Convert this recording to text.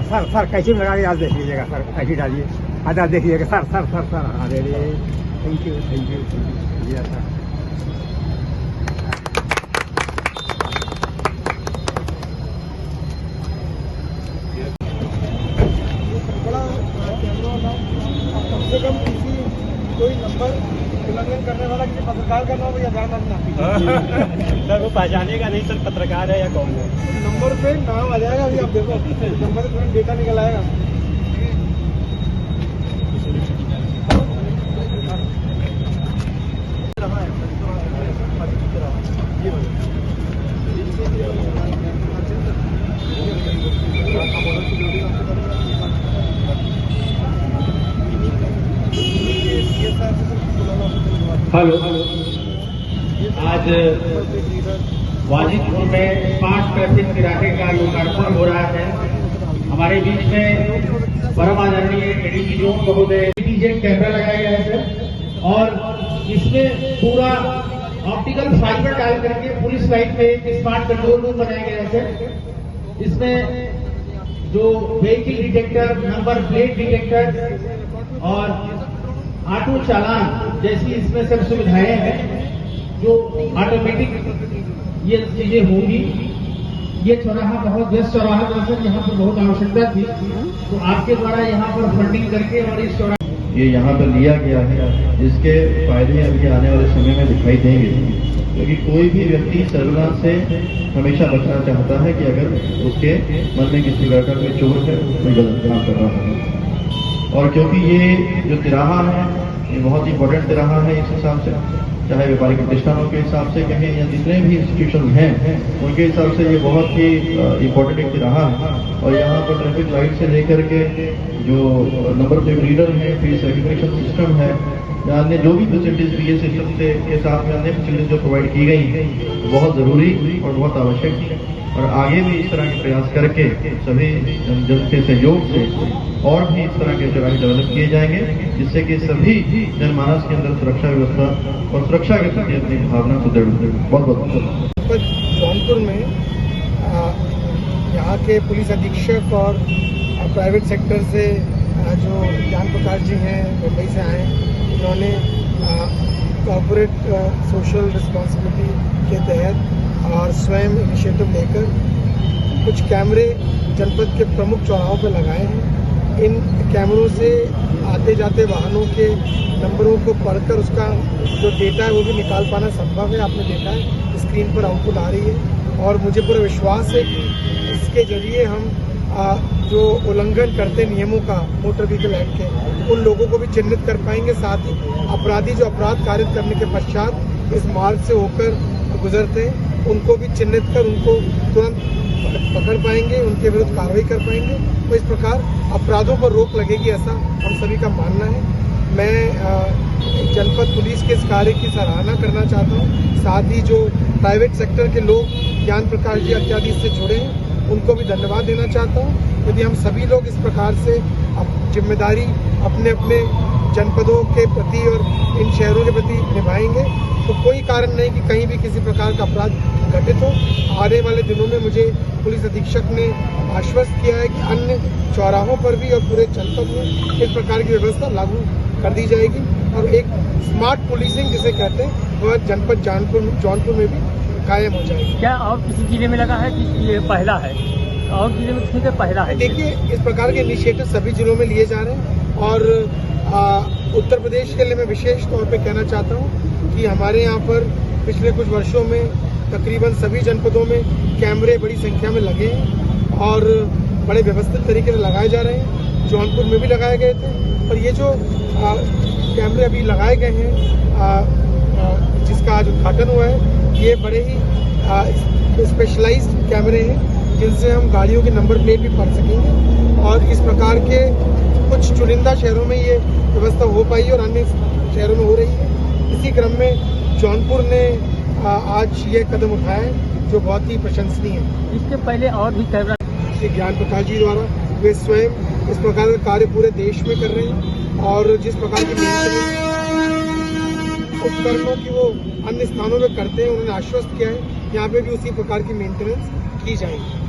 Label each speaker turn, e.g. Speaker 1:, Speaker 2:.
Speaker 1: Sir कैसे लगा के आप देख लीजिएगा सर, ऐसे डालिए आधा देखिएगा सर सर सर सर। अरे थैंक यू सर।
Speaker 2: कम से कम किसी कोई नंबर उल्लंघन करने वाला किसी पत्रकार का नाम या ध्यान रखना
Speaker 1: सर वो पहचानेगा नहीं सर पत्रकार है या कौन है।
Speaker 2: नंबर पे नाम आ जाएगा। अभी आप देखो नंबर से तुरंत डेटा निकल आएगा।
Speaker 3: हेलो, आज वाजिदपुर में स्मार्ट ट्रैफिक तिराहे का लोकार्पण हो रहा है। हमारे बीच में परम आदरणीय एडीजी जोन महोदय कैमरा लगाया गया है सर, और इसमें पूरा ऑप्टिकल फाइबर डाल करके पुलिस लाइन में एक स्मार्ट कंट्रोल रूम बनाया गया है सर। इसमें जो vehicle detector, number plate detector और ऑटो चालान जैसी इसमें सब सुविधाएं हैं जो ऑटोमेटिक ये चीजें होंगी। ये चौराहा बहुत व्यस्त चौराहा था सर, यहाँ पर बहुत आवश्यकता थी, तो आपके द्वारा यहाँ पर फंडिंग करके और इस चौराहे ये यहाँ पर लिया गया है, जिसके फायदे अभी आने वाले समय में दिखाई देंगे। क्योंकि कोई भी व्यक्ति सर्विलांस से हमेशा बचना चाहता है कि अगर उसके मन में किसी प्रकार का कोई चोर है, कोई गलत काम कर रहा है। और क्योंकि ये जो तिराहा है ये बहुत इंपॉर्टेंट तिराहा है, इस हिसाब से चाहे व्यापारिक प्रतिष्ठानों के हिसाब से कहें या जितने भी इंस्टीट्यूशन हैं उनके हिसाब से ये बहुत ही इम्पोर्टेंट एक तिराहा है। और यहाँ पर ट्रैफिक लाइट से लेकर के जो नंबर प्लेट रीडर है, फेस रिकग्निशन सिस्टम है, या अन्य जो भी फैसिलिटीज भी ये सिस्टम से के साथ में अन्य फैसिलिटीज जो प्रोवाइड की गई हैं बहुत जरूरी और बहुत आवश्यक है। और आगे भी इस तरह के प्रयास करके सभी जन के सहयोग से और भी इस तरह के चौराहे डेवलप किए जाएंगे, जिससे कि सभी जनमानस के अंदर सुरक्षा व्यवस्था और सुरक्षा के प्रति अपनी भावना सुदृढ़ हो। बहुत बहुत धन्यवाद।
Speaker 2: जौनपुर में यहाँ के पुलिस अधीक्षक और प्राइवेट सेक्टर से जो ज्ञान प्रकाश जी हैं, मुंबई से आए, इन्होंने कॉर्पोरेट सोशल रिस्पॉन्सिबिलिटी के तहत और स्वयं इनिशिएटिव लेकर कुछ कैमरे जनपद के प्रमुख चौराहों पर लगाए हैं। इन कैमरों से आते जाते वाहनों के नंबरों को पढ़कर उसका जो डेटा है वो भी निकाल पाना संभव है। आपने देखा है स्क्रीन पर आउटपुट आ रही है, और मुझे पूरा विश्वास है कि इसके जरिए हम जो उल्लंघन करते नियमों का मोटर व्हीकल एक्ट के, उन लोगों को भी चिन्हित कर पाएंगे। साथ ही अपराधी जो अपराध कारित करने के पश्चात इस मार्ग से होकर गुजरते हैं उनको भी चिन्हित कर उनको तुरंत पकड़ पाएंगे, उनके विरुद्ध कार्रवाई कर पाएंगे। तो इस प्रकार अपराधों पर रोक लगेगी, ऐसा हम सभी का मानना है। मैं जनपद पुलिस के इस कार्य की सराहना करना चाहता हूँ। साथ ही जो प्राइवेट सेक्टर के लोग ज्ञान प्रकाश जी इत्यादि से जुड़े हैं उनको भी धन्यवाद देना चाहता हूँ। यदि हम सभी लोग इस प्रकार से जिम्मेदारी अपने अपने जनपदों के प्रति और इन शहरों के प्रति निभाएंगे तो कोई कारण नहीं कि कहीं भी किसी प्रकार का अपराध घटित हो। आने वाले दिनों में मुझे पुलिस अधीक्षक ने आश्वस्त किया है कि अन्य चौराहों पर भी और पूरे जनपद में इस प्रकार की व्यवस्था लागू कर दी जाएगी, और एक स्मार्ट पुलिसिंग जिसे कहते हैं वह जनपद जौनपुर में भी कायम हो जाएगी।
Speaker 1: क्या और किसी जिले में लगा है कि ये पहला है, और जिले में किसी का पहला है?
Speaker 2: देखिए, इस प्रकार के इनिशिएटिव सभी जिलों में लिए जा रहे हैं, और उत्तर प्रदेश के लिए मैं विशेष तौर पे कहना चाहता हूँ कि हमारे यहाँ पर पिछले कुछ वर्षों में तकरीबन सभी जनपदों में कैमरे बड़ी संख्या में लगे हैं और बड़े व्यवस्थित तरीके से लगाए जा रहे हैं। जौनपुर में भी लगाए गए थे, और ये जो कैमरे अभी लगाए गए हैं जिसका आज उद्घाटन हुआ है, ये बड़े ही स्पेशलाइज्ड कैमरे हैं जिनसे हम गाड़ियों के नंबर प्लेट भी पढ़ सकेंगे। और इस प्रकार के कुछ चुनिंदा शहरों में ये व्यवस्था हो पाई और अन्य शहरों में हो रही है। इसी क्रम में जौनपुर ने आज ये कदम उठाया है जो बहुत ही प्रशंसनीय है।
Speaker 1: इसके पहले और भी कैमरा
Speaker 2: ज्ञान प्रकाश जी द्वारा वे स्वयं इस प्रकार का कार्य पूरे देश में कर रहे हैं, और जिस प्रकार की उपकरणों की वो अन्य स्थानों में करते हैं, उन्होंने आश्वस्त किया है यहाँ पे भी उसी प्रकार की मेंटेनेंस की जाएगी।